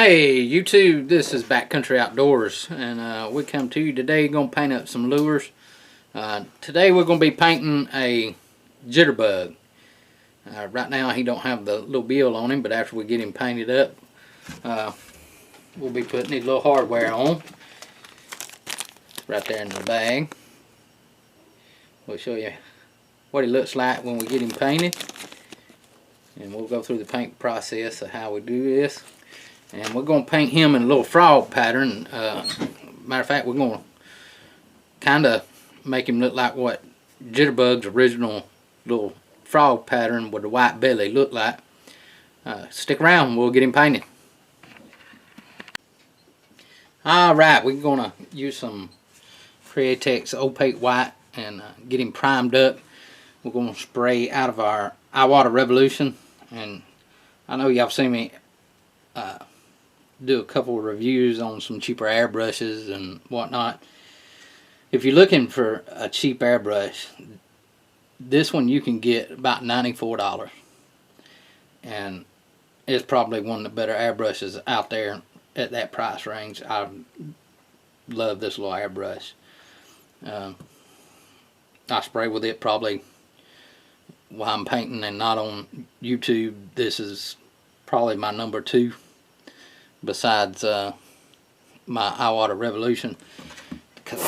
Hey YouTube, this is Backcountry Outdoors, and we come to you today going to paint up some lures. Today we're going to be painting a jitterbug. Right now he don't have the little bill on him, but after we get him painted up, we'll be putting his little hardware on. Right there in the bag. We'll show you what he looks like when we get him painted. And we'll go through the paint process of how we do this. And we're going to paint him in a little frog pattern. Matter of fact, we're going to kind of make him look like what Jitterbug's original little frog pattern with the white belly looked like. Stick around, we'll get him painted. Alright, we're going to use some Createx opaque white and get him primed up. We're going to spray out of our Water Revolution. And I know y'all seen me do a couple of reviews on some cheaper airbrushes and whatnot. If you're looking for a cheap airbrush, this one you can get about $94, and it's probably one of the better airbrushes out there at that price range. I love this little airbrush. I spray with it probably while I'm painting and not on YouTube. This is probably my number 2 besides my Water Revolution, because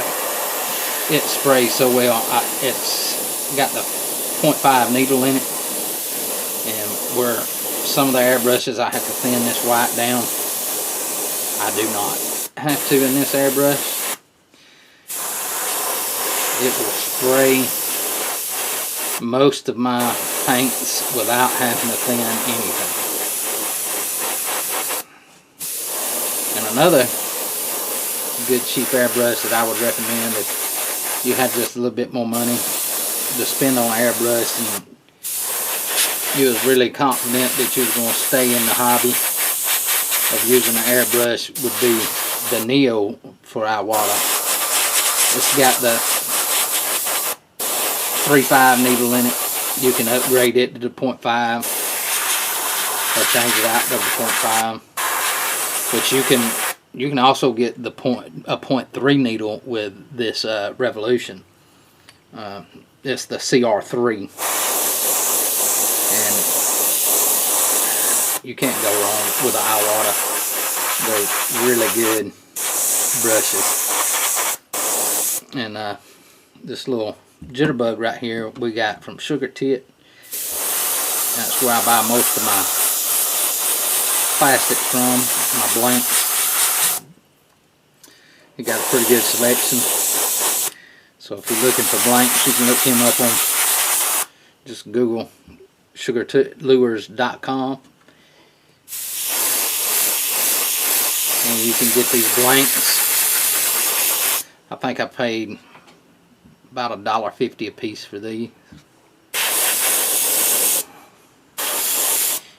it sprays so well. It's got the 0.5 needle in it, and where some of the airbrushes I have to thin this white down, I do not have to in this airbrush. It will spray most of my paints without having to thin anything. And another good cheap airbrush that I would recommend if you had just a little bit more money to spend on airbrush and you was really confident that you was going to stay in the hobby of using an airbrush, would be the Neo for Iwata. It's got the 3.5 needle in it. You can upgrade it to the 0.5 or change it out to the 0.5. But you can also get the 0.3 needle with this Revolution. It's the CR3, and you can't go wrong with the Iwata. They're really good brushes. And this little jitterbug right here we got from Sugar Tit. That's where I buy most of my plastics from, my blanks. He got a pretty good selection. So if you're looking for blanks, you can look him up on, just Google sugartitlures.com, and you can get these blanks. I think I paid about $1.50 a piece for these.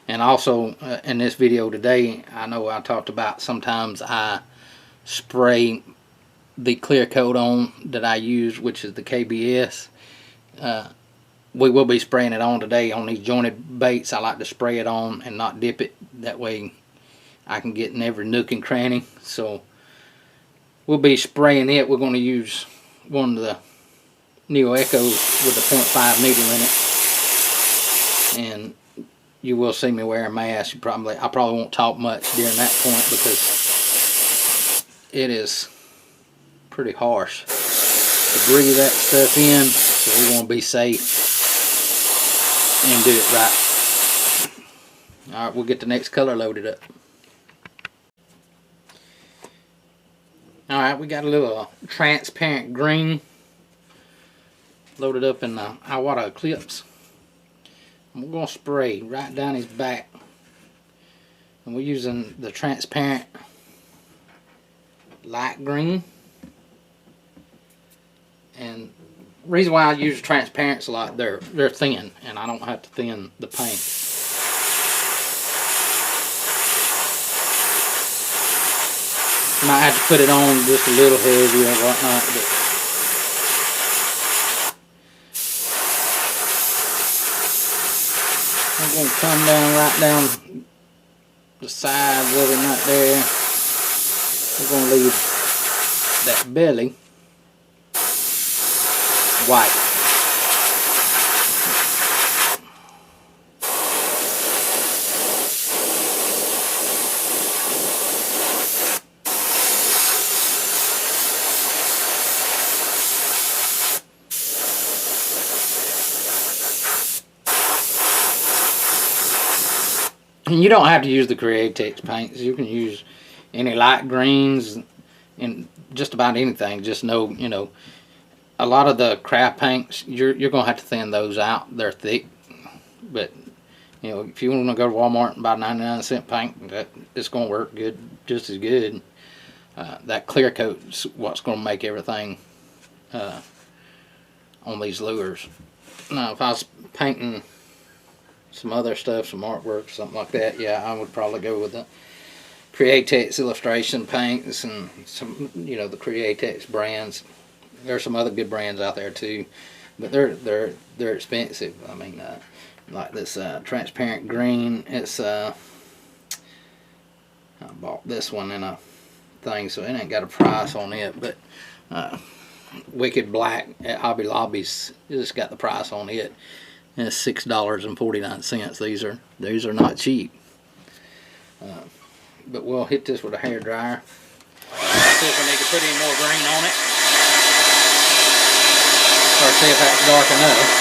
And also in this video today, I know I talked about sometimes I spray the clear coat on that I use, which is the KBS. We will be spraying it on today on these jointed baits. I like to spray it on and not dip it. That way I can get in every nook and cranny. So we'll be spraying it. We're going to use one of the Neo Echoes with the 0.5 needle in it. And you will see me wear a mask. I probably won't talk much during that point because it is pretty harsh to breathe that stuff in. So we want to be safe and do it right. Alright, we'll get the next color loaded up. Alright, we got a little transparent green loaded up in the Iwata Eclipse. We're going to spray right down his back, and we're using the transparent light green. And the reason why I use transparents a lot, they're thin, and I don't have to thin the paint. You might have to put it on just a little heavy or whatnot, but I'm going to come down right down the sides of him right there. We're going to leave that belly white. And you don't have to use the Createx paints. You can use any light greens and just about anything. Just know, you know, a lot of the craft paints, you're going to have to thin those out. They're thick. But, you know, if you want to go to Walmart and buy 99-cent paint, it's going to work good, just as good. That clear coat's what's going to make everything on these lures. Now, if I was painting some other stuff, some artwork, something like that, yeah, I would probably go with the Createx illustration paints and some, you know, the Createx brands. There's some other good brands out there too, but they're expensive. I mean, like this transparent green. It's I bought this one in a thing, so it ain't got a price on it, but Wicked Black at Hobby Lobby's just got the price on it. And it's $6.49. These are not cheap. But we'll hit this with a hair dryer. See if we need to put any more green on it, or see if that's dark enough.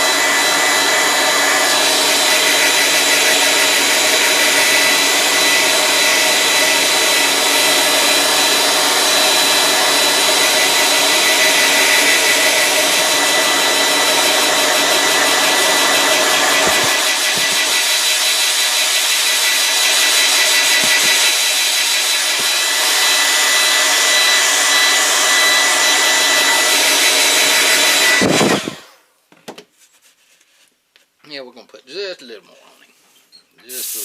Yeah, we're going to put just a little more on it. Just a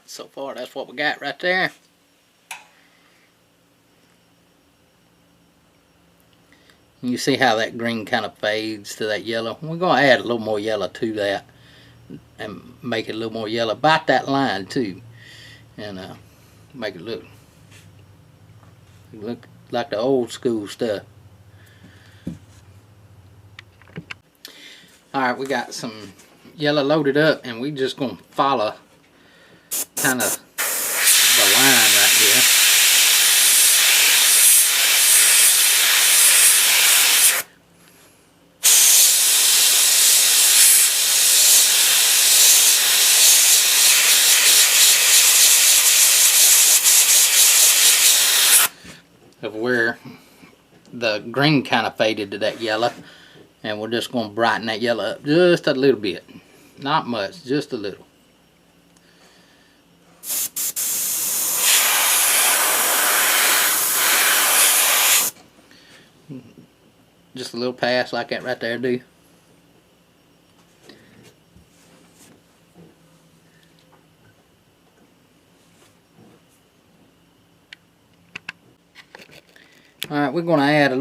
So far, that's what we got right there. You see how that green kind of fades to that yellow? We're going to add a little more yellow to that and make it a little more yellow. About that line too, and make it look like the old school stuff. Alright, we got some yellow loaded up, and we just going to follow kind of the line right here. Of where the green kind of faded to that yellow, and we're just going to brighten that yellow up just a little bit. Not much, just a little. Just a little pass like that right there, do. Alright, we're going to add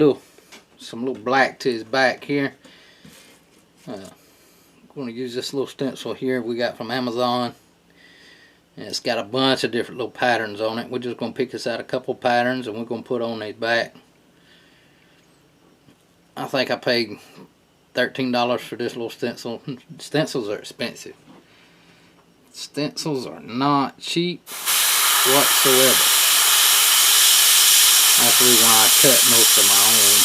some little black to his back here. I'm going to use this little stencil here we got from Amazon. And it's got a bunch of different little patterns on it. We're just going to pick us out a couple patterns, and we're going to put on his back. I think I paid $13 for this little stencil. Stencils are expensive. Stencils are not cheap whatsoever. That's the reason why I cut most of my own.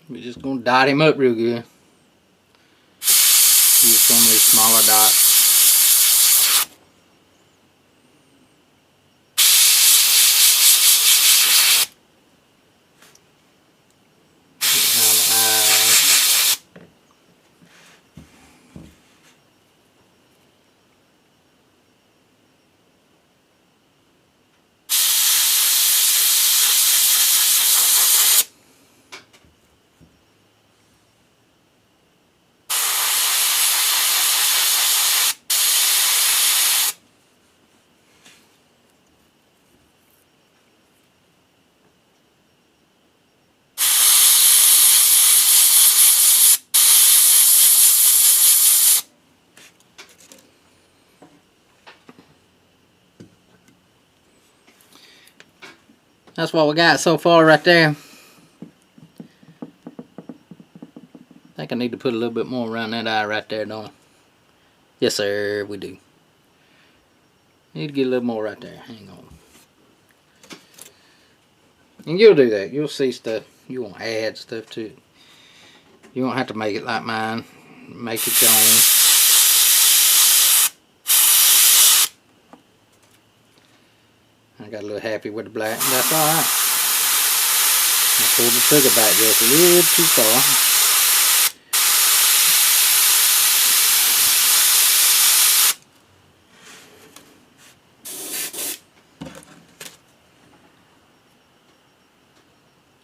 We're just gonna dot him up real good. Use some of these smaller dots. That's what we got so far right there. I think I need to put a little bit more around that eye right there, don't I? Yes, sir, we do. Need to get a little more right there. Hang on. And you'll do that. You'll see stuff. You won't add stuff to it. You won't have to make it like mine. Make it your own. I got a little happy with the black. That's alright. I pulled the trigger back just a little too far.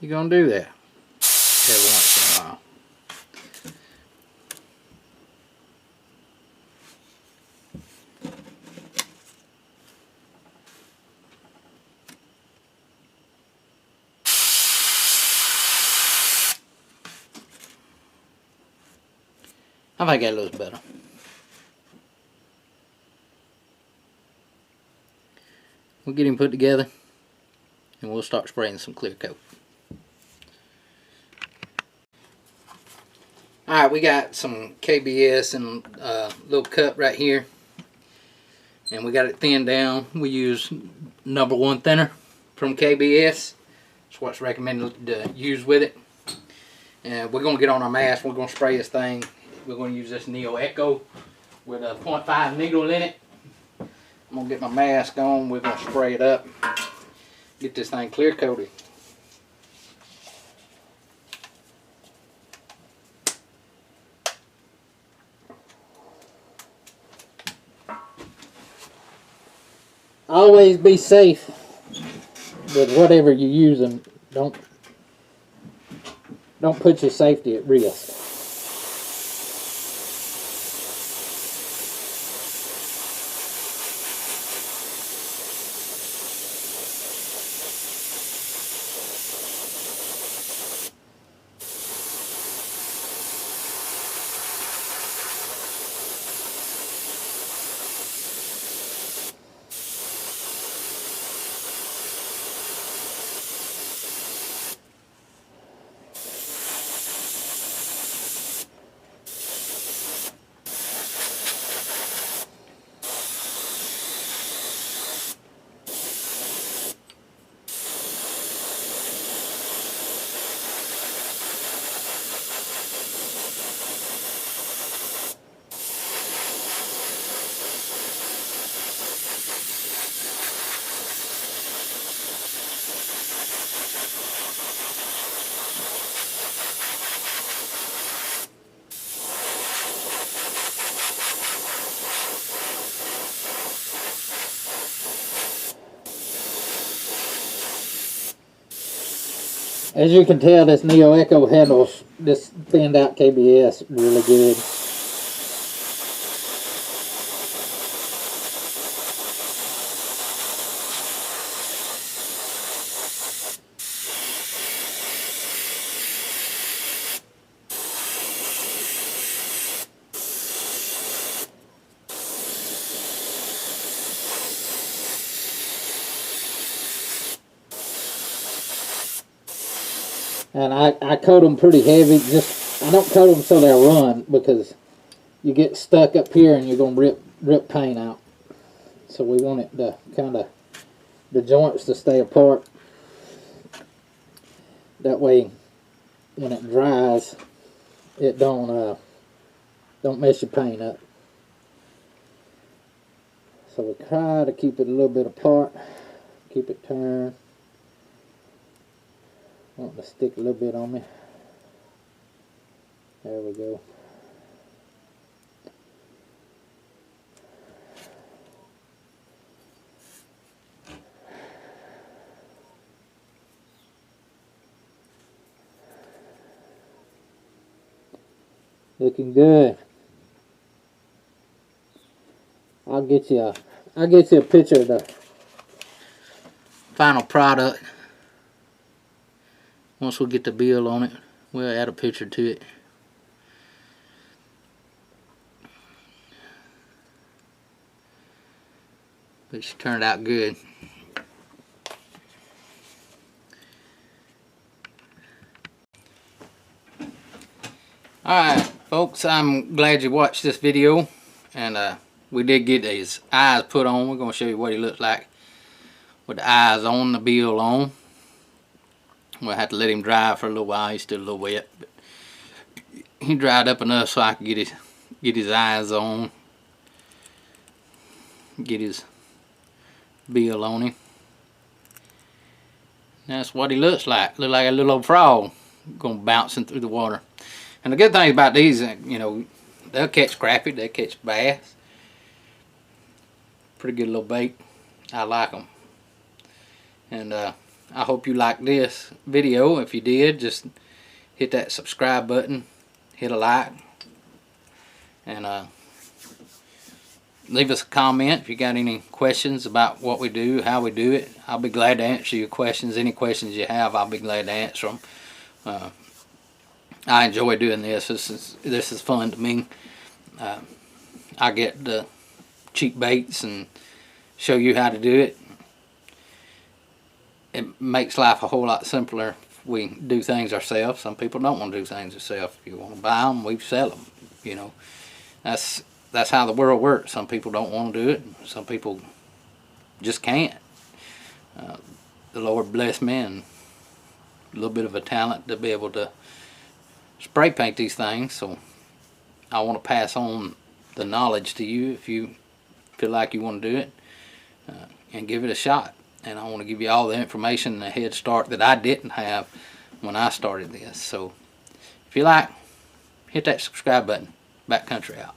You're gonna do that every once in a while. I think that looks better. We'll get him put together and we'll start spraying some clear coat. Alright, we got some KBS and a little cup right here. And we got it thinned down. We use #1 thinner from KBS. That's what's recommended to use with it. And we're going to get on our mask. We're going to spray this thing. We're going to use this Neo Echo with a 0.5 needle in it. I'm going to get my mask on. We're going to spray it up. Get this thing clear coated. Always be safe with whatever you're using. Don't put your safety at risk. As you can tell, this Neo Echo handles this thinned out KBS really good. And I coat them pretty heavy. I don't coat them so they'll run, because you get stuck up here and you're going to rip paint out. So we want it to kind of, the joints to stay apart. That way when it dries, it don't mess your paint up. So we try to keep it a little bit apart, keep it turned. Want to stick a little bit on me. There we go. Looking good. I'll get you a picture of the final product. Once we get the bill on it, we'll add a picture to it. But she turned out good. Alright folks, I'm glad you watched this video, and we did get his eyes put on. We're going to show you what he looks like with the eyes on, the bill on. We'll have to let him dry for a little while. He's still a little wet, but he dried up enough so I can get his eyes on, get his bill on him. That's what he looks like. Look like a little old frog going bouncing through the water. And the good thing about these, you know, they'll catch crappie, they'll catch bass. Pretty good little bait. I like them. And I hope you liked this video. If you did, just hit that subscribe button, hit a like, and leave us a comment if you got any questions about what we do, how we do it. I'll be glad to answer your questions. Any questions you have, I'll be glad to answer them. I enjoy doing this. This is fun to me. I get the cheap baits and show you how to do it. It makes life a whole lot simpler if we do things ourselves. Some people don't want to do things themselves. If you want to buy them, we sell them. You know, that's how the world works. Some people don't want to do it. Some people just can't. The Lord bless me and a little bit of a talent to be able to spray paint these things, so I want to pass on the knowledge to you if you feel like you want to do it, and give it a shot. And I want to give you all the information and the head start that I didn't have when I started this. So if you like, hit that subscribe button. Backcountry out.